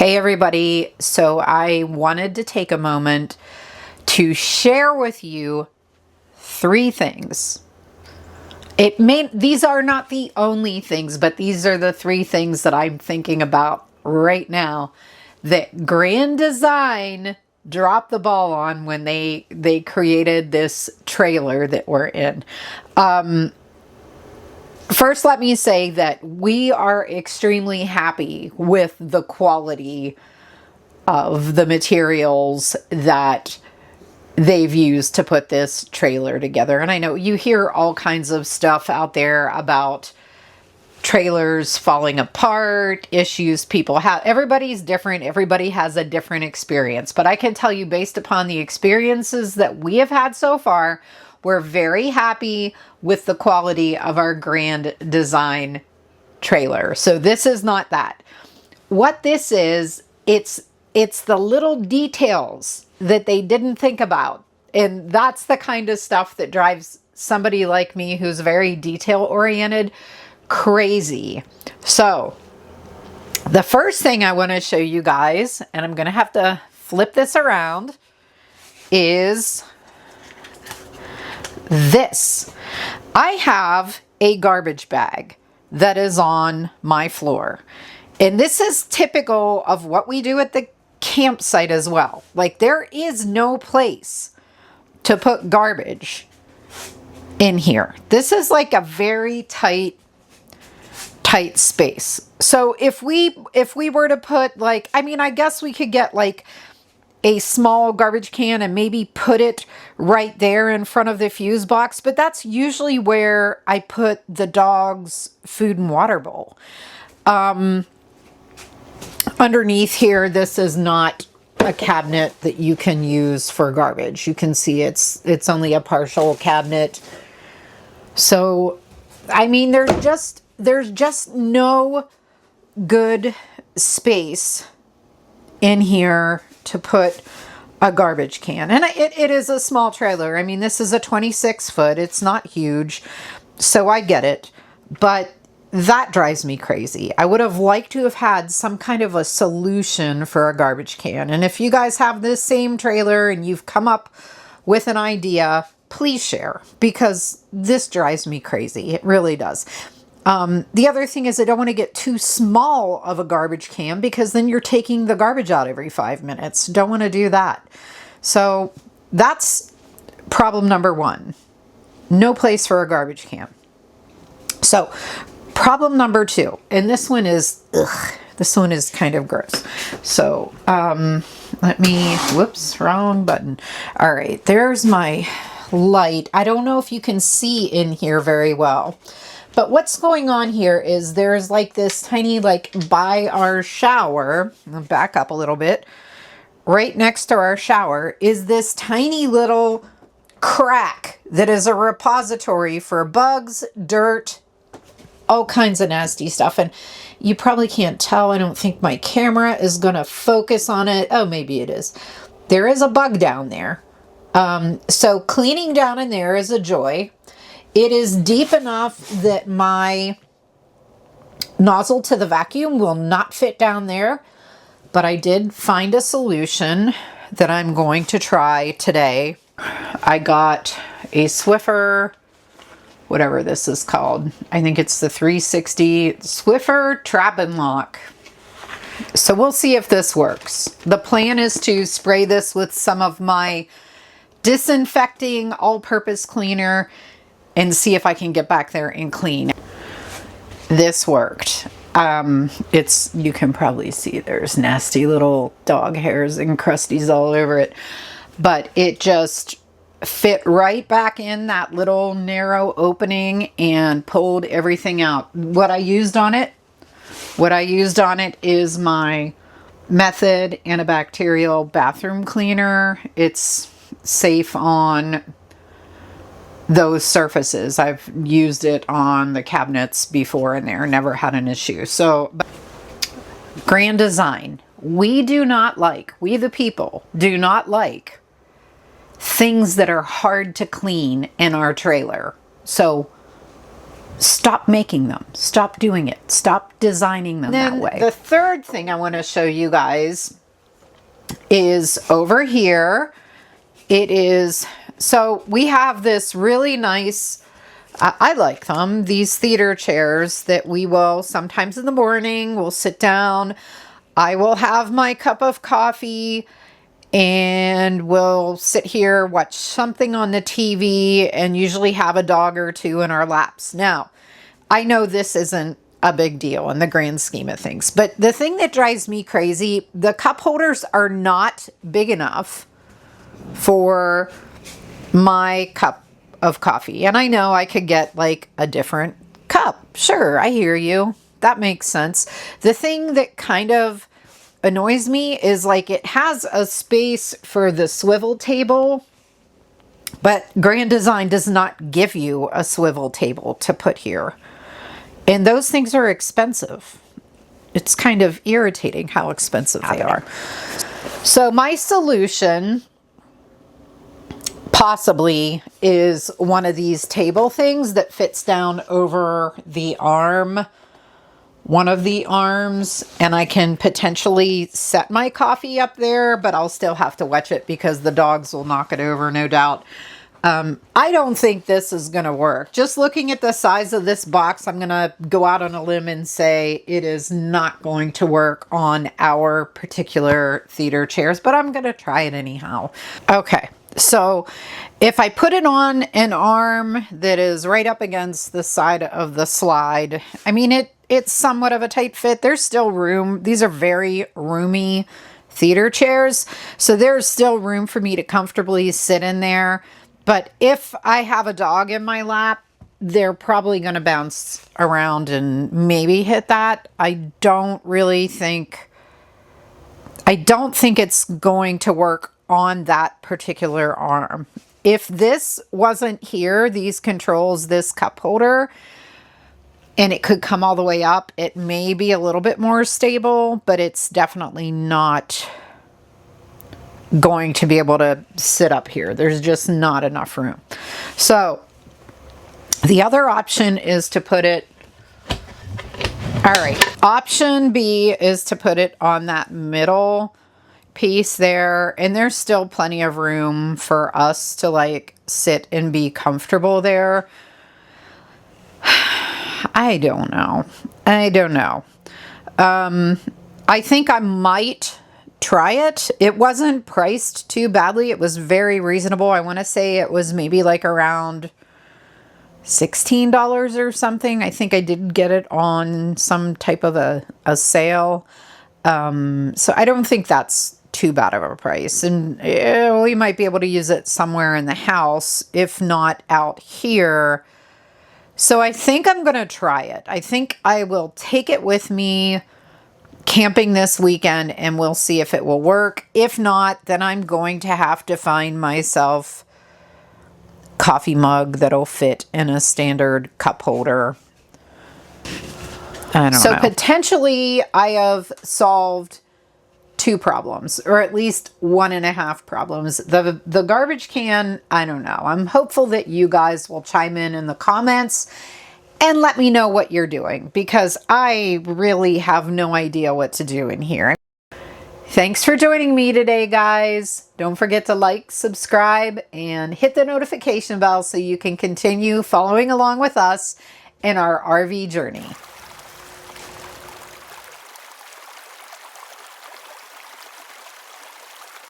Hey everybody, so I wanted to take a moment to share with you three things. These are not the only things, but these are the three things that I'm thinking about right now that Grand Design dropped the ball on when they created this trailer that we're in. First, let me say that we are extremely happy with the quality of the materials that they've used to put this trailer together. And I know you hear all kinds of stuff out there about trailers falling apart, issues people have. Everybody's different. Everybody has a different experience. But I can tell you, based upon the experiences that we have had so far, we're very happy with the quality of our Grand Design trailer. So this is not that. What this is, it's the little details that they didn't think about. And that's the kind of stuff that drives somebody like me who's very detail oriented crazy. So the first thing I want to show you guys, and I'm going to have to flip this around, is this. I have a garbage bag that is on my floor. And this is typical of what we do at the campsite as well. Like, there is no place to put garbage in here. This is like a very tight space. So if we were to put, like, I mean, I guess we could get like a small garbage can and maybe put it right there in front of the fuse box, but that's usually where I put the dog's food and water bowl. Underneath here, this is not a cabinet that you can use for garbage. You can see it's only a partial cabinet. So, I mean, there's just no good space in here to put a garbage can. And it is a small trailer. I mean, this is a 26 foot. It's not huge. So I get it. But that drives me crazy. I would have liked to have had some kind of a solution for a garbage can. And if you guys have this same trailer and you've come up with an idea, please share, because this drives me crazy. It really does. The other thing is I don't want to get too small of a garbage can, because then you're taking the garbage out every 5 minutes. Don't want to do that. So that's problem number one. No place for a garbage can. So problem number two, and this one is kind of gross. So whoops, wrong button. All right, there's my light. I don't know if you can see in here very well. But what's going on here is there's like this tiny, like by our shower, I'll back up a little bit, right next to our shower is this tiny little crack that is a repository for bugs, dirt, all kinds of nasty stuff. And you probably can't tell. I don't think my camera is going to focus on it. Oh, maybe it is. There is a bug down there. So cleaning down in there is a joy. It is deep enough that my nozzle to the vacuum will not fit down there, but I did find a solution that I'm going to try today. I got a Swiffer, whatever this is called. I think it's the 360 Swiffer Trap and Lock. So we'll see if this works. The plan is to spray this with some of my disinfecting all-purpose cleaner and see if I can get back there and clean. This worked. You can probably see there's nasty little dog hairs and crusties all over it, but it just fit right back in that little narrow opening and pulled everything out. What I used on it is my Method antibacterial bathroom cleaner. It's safe on those surfaces. I've used it on the cabinets before and there, never had an issue. So Grand Design, we the people do not like things that are hard to clean in our trailer. So stop making them. Stop doing it. Stop designing them that way. The third thing I want to show you guys is over here. It is, so we have this really nice, I like them, these theater chairs that we will sometimes in the morning, we'll sit down, I will have my cup of coffee, and we'll sit here, watch something on the TV, and usually have a dog or two in our laps. Now, I know this isn't a big deal in the grand scheme of things, but the thing that drives me crazy, the cup holders are not big enough for my cup of coffee. And I know I could get like a different cup. Sure, I hear you. That makes sense. The thing that kind of annoys me is like it has a space for the swivel table, but Grand Design does not give you a swivel table to put here. And those things are expensive. It's kind of irritating how expensive they are. So my solution possibly is one of these table things that fits down over the arm, one of the arms, and I can potentially set my coffee up there, but I'll still have to watch it because the dogs will knock it over, no doubt. I don't think this is going to work. Just looking at the size of this box, I'm going to go out on a limb and say it is not going to work on our particular theater chairs, but I'm going to try it anyhow. Okay. So if I put it on an arm that is right up against the side of the slide, I mean, it's somewhat of a tight fit. There's still room. These are very roomy theater chairs. So there's still room for me to comfortably sit in there. But if I have a dog in my lap, they're probably going to bounce around and maybe hit that. I don't think it's going to work on that particular arm. If this wasn't here, these controls, this cup holder, and it could come all the way up, it may be a little bit more stable, but it's definitely not going to be able to sit up here. There's just not enough room. So the other option is to put it, all right, option B is to put it on that middle piece there, and there's still plenty of room for us to like sit and be comfortable there. I don't know. I think I might try it. It wasn't priced too badly. It was very reasonable. I want to say it was maybe like around $16 or something. I think I did get it on some type of a sale. So I don't think that's too bad of a price. And we might be able to use it somewhere in the house, if not out here. So I think I'm going to try it. I think I will take it with me camping this weekend and we'll see if it will work. If not, then I'm going to have to find myself a coffee mug that'll fit in a standard cup holder. I don't know. So potentially I have solved 2 problems, or at least 1.5 problems. The garbage can, I don't know. I'm hopeful that you guys will chime in the comments and let me know what you're doing, because I really have no idea what to do in here. Thanks for joining me today, guys. Don't forget to like, subscribe, and hit the notification bell so you can continue following along with us in our RV journey.